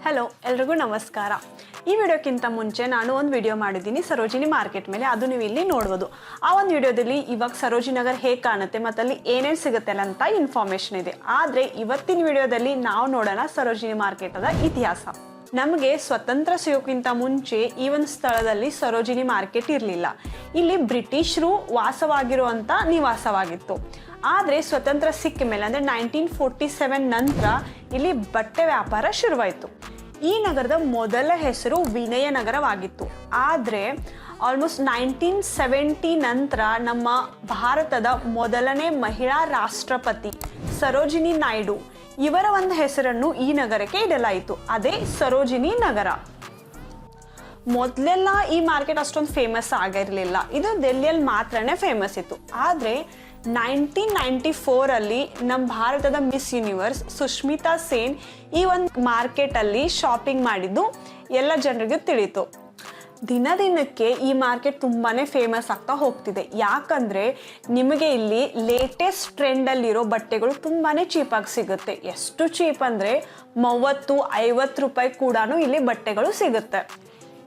Hello ಎಲ್ರಿಗೂ ನಮಸ್ಕಾರ. ಈ ವಿಡಿಯೋಕ್ಕಿಂತ ಮುಂಚೆ ನಾನು ಒಂದು ವಿಡಿಯೋ ಮಾಡಿದ್ದೀನಿ ಸರೋಜಿನಿ ಮಾರ್ಕೆಟ್ ಮೇಲೆ. ಅದು ನೀವು ಇಲ್ಲಿ ನೋಡ್ಬೋದು. ಆ ಒಂದು ವಿಡಿಯೋದಲ್ಲಿ ಇವಾಗ ಸರೋಜಿನಿ ನಗರ್ ಹೇಗೆ ಕಾಣುತ್ತೆ ಮತ್ತು ಅಲ್ಲಿ ಏನೇನು ಸಿಗುತ್ತೆ ಅಂತ ಇನ್ಫಾರ್ಮೇಷನ್ ಇದೆ. ಆದರೆ ಇವತ್ತಿನ ವಿಡಿಯೋದಲ್ಲಿ ನಾವು ನೋಡೋಣ ಸರೋಜಿನಿ ಮಾರ್ಕೆಟದ ಇತಿಹಾಸ. ನಮಗೆ ಸ್ವತಂತ್ರ ಸಿಗೋಕ್ಕಿಂತ ಮುಂಚೆ ಈ ಒಂದು ಸ್ಥಳದಲ್ಲಿ ಸರೋಜಿನಿ ಮಾರ್ಕೆಟ್ ಇರಲಿಲ್ಲ. ಇಲ್ಲಿ ಬ್ರಿಟಿಷರು ವಾಸವಾಗಿರುವಂಥ ನಿವಾಸವಾಗಿತ್ತು. ಆದರೆ ಸ್ವತಂತ್ರ ಸಿಕ್ಕ ಮೇಲೆ ಅಂದರೆ 1947 ನಂತರ ಇಲ್ಲಿ ಬಟ್ಟೆ ವ್ಯಾಪಾರ ಶುರುವಾಯಿತು. ಈ ನಗರದ ಮೊದಲ ಹೆಸರು ವಿನಯನಗರವಾಗಿತ್ತು. ಆದರೆ ಆಲ್ಮೋಸ್ಟ್ 1970 ನಂತರ ನಮ್ಮ ಭಾರತದ ಮೊದಲನೇ ಮಹಿಳಾ ರಾಷ್ಟ್ರಪತಿ ಸರೋಜಿನಿ ನಾಯ್ಡು ಇವರ ಒಂದು ಹೆಸರನ್ನು ಈ ನಗರಕ್ಕೆ ಇಡಲಾಯಿತು. ಅದೇ ಸರೋಜಿನಿ ನಗರ. ಮೊದಲೆಲ್ಲ ಈ ಮಾರ್ಕೆಟ್ ಅಷ್ಟೊಂದು ಫೇಮಸ್ ಆಗಿರಲಿಲ್ಲ. ಇದು ದೆಹಲಿಯಲ್ಲಿ ಮಾತ್ರನೇ ಫೇಮಸ್ ಇತ್ತು. ಆದರೆ 1994 ನಮ್ಮ ಭಾರತದ ಮಿಸ್ ಯೂನಿವರ್ಸ್ ಸುಷ್ಮಿತಾ ಸೇನ್ ಈ ಒಂದು ಮಾರ್ಕೆಟಲ್ಲಿ ಶಾಪಿಂಗ್ ಮಾಡಿದ್ದು ಎಲ್ಲ ಜನರಿಗೂ ತಿಳಿತು. ದಿನ ದಿನಕ್ಕೆ ಈ ಮಾರ್ಕೆಟ್ ತುಂಬಾ ಫೇಮಸ್ ಆಗ್ತಾ ಹೋಗ್ತಿದೆ. ಯಾಕಂದರೆ ನಿಮಗೆ ಇಲ್ಲಿ ಲೇಟೆಸ್ಟ್ ಟ್ರೆಂಡಲ್ಲಿರೋ ಬಟ್ಟೆಗಳು ತುಂಬಾ ಚೀಪಾಗಿ ಸಿಗುತ್ತೆ. ಎಷ್ಟು ಚೀಪ್ ಅಂದರೆ 30-50 ರೂಪಾಯಿ ಕೂಡ ಇಲ್ಲಿ ಬಟ್ಟೆಗಳು ಸಿಗುತ್ತೆ.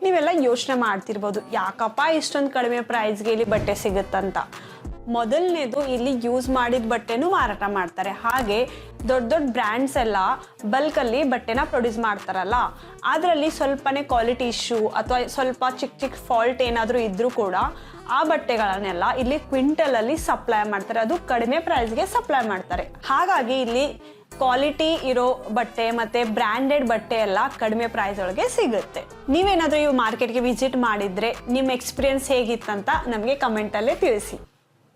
ನೀವೆಲ್ಲ ಯೋಚನೆ ಮಾಡ್ತಿರ್ಬೋದು, ಯಾಕಪ್ಪ ಇಷ್ಟೊಂದು ಕಡಿಮೆ ಪ್ರೈಸ್ಗೆ ಇಲ್ಲಿ ಬಟ್ಟೆ ಸಿಗುತ್ತಂತ. ಮೊದಲನೇದು, ಇಲ್ಲಿ ಯೂಸ್ ಮಾಡಿದ ಬಟ್ಟೆನೂ ಮಾರಾಟ ಮಾಡ್ತಾರೆ. ಹಾಗೆ ದೊಡ್ಡ ದೊಡ್ಡ ಬ್ರ್ಯಾಂಡ್ಸ್ ಎಲ್ಲ ಬಲ್ಕಲ್ಲಿ ಬಟ್ಟೆನ ಪ್ರೊಡ್ಯೂಸ್ ಮಾಡ್ತಾರಲ್ಲ, ಅದರಲ್ಲಿ ಸ್ವಲ್ಪನೇ ಕ್ವಾಲಿಟಿ ಇಶ್ಯೂ ಅಥವಾ ಸ್ವಲ್ಪ ಚಿಕ್ಕ ಫಾಲ್ಟ್ ಏನಾದರೂ ಇದ್ದರೂ ಕೂಡ ಆ ಬಟ್ಟೆಗಳನ್ನೆಲ್ಲ ಇಲ್ಲಿ ಕ್ವಿಂಟಲಲ್ಲಿ ಸಪ್ಲೈ ಮಾಡ್ತಾರೆ. ಅದು ಕಡಿಮೆ ಪ್ರೈಸ್ಗೆ ಸಪ್ಲೈ ಮಾಡ್ತಾರೆ. ಹಾಗಾಗಿ ಇಲ್ಲಿ ಕ್ವಾಲಿಟಿ ಇರೋ ಬಟ್ಟೆ ಮತ್ತು ಬ್ರ್ಯಾಂಡೆಡ್ ಬಟ್ಟೆ ಎಲ್ಲ ಕಡಿಮೆ ಪ್ರೈಸ್ ಒಳಗೆ ಸಿಗುತ್ತೆ. ನೀವೇನಾದರೂ ಈ ಮಾರ್ಕೆಟ್ಗೆ ವಿಸಿಟ್ ಮಾಡಿದರೆ ನಿಮ್ಮ ಎಕ್ಸ್ಪೀರಿಯನ್ಸ್ ಹೇಗಿತ್ತಂತ ನಮಗೆ ಕಮೆಂಟಲ್ಲೇ ತಿಳಿಸಿ.